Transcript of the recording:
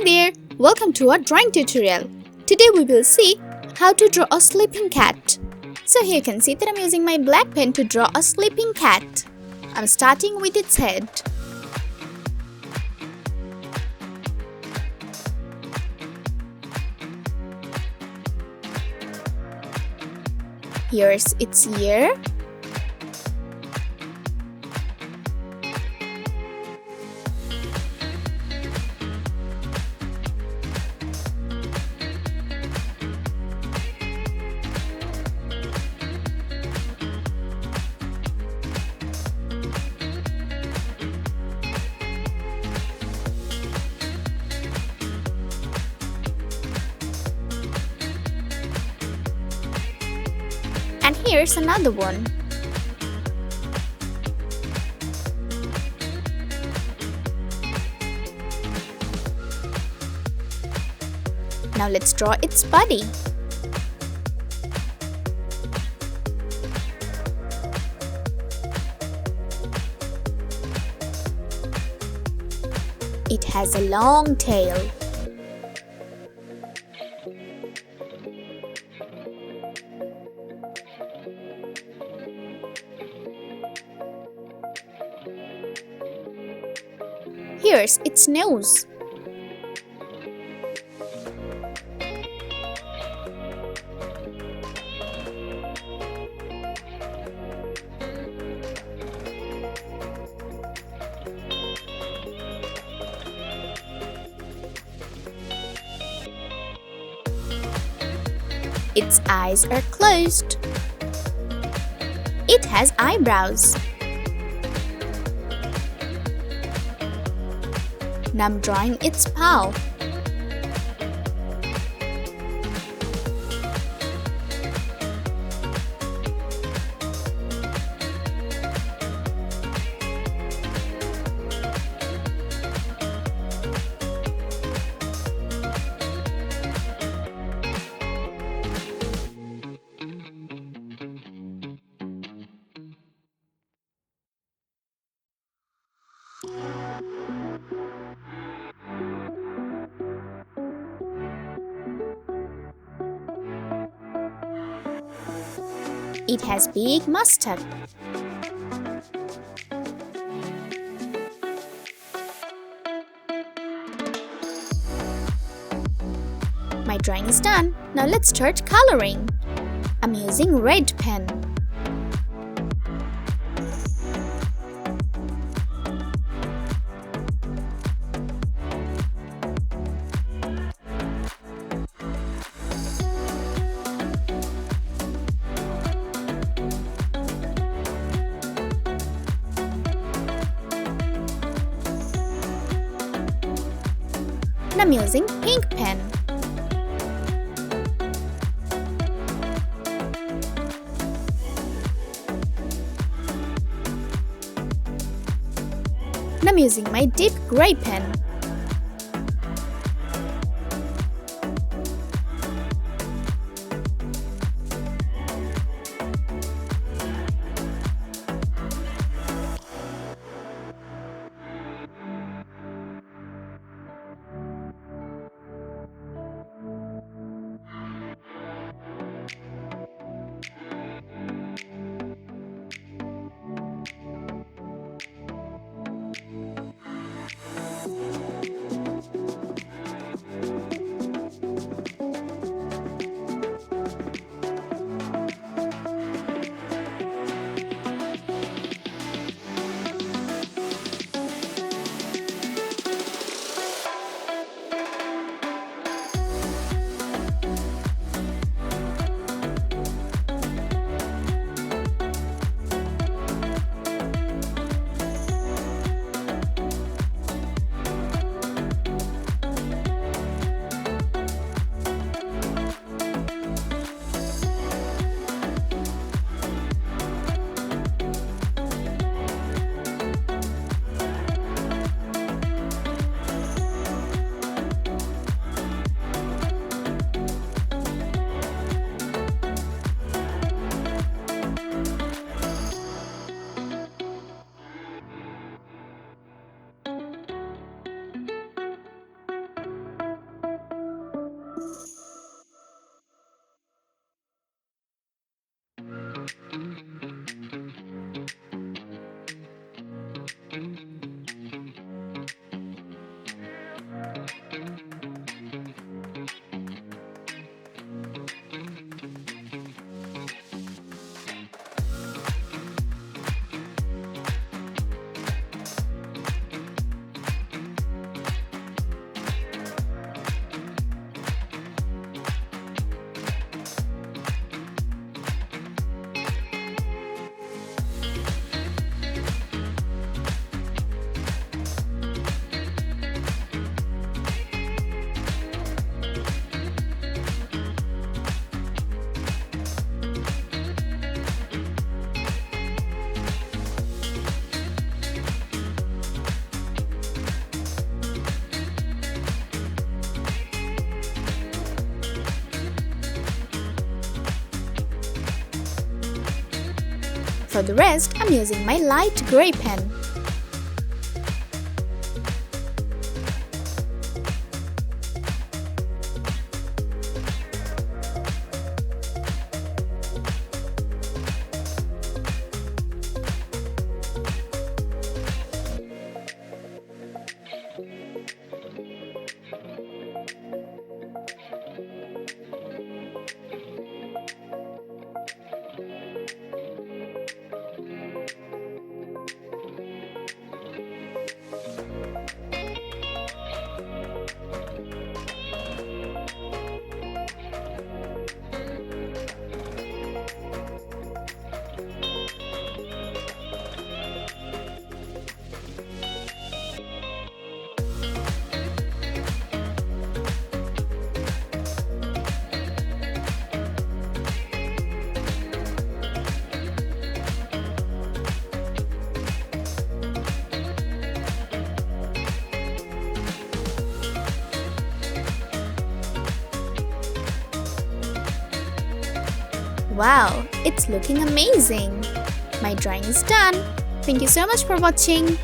there! Welcome to our drawing tutorial. Today we will see how to draw a sleeping cat. So here you can see that I'm using my black pen to draw a sleeping cat. I'm starting with its head. Here's its ear. And here's another one. Now let's draw its body. It has a long tail. Here's its nose. Its eyes are closed. It has eyebrows. Now I'm drawing its paw. It has big mustache. My drawing is done. Now let's start coloring. I'm using red pen. And I'm using pink pen. And I'm using my deep gray pen. For the rest, I'm using my light gray pen. Wow, it's looking amazing! My drawing is done. Thank you so much for watching.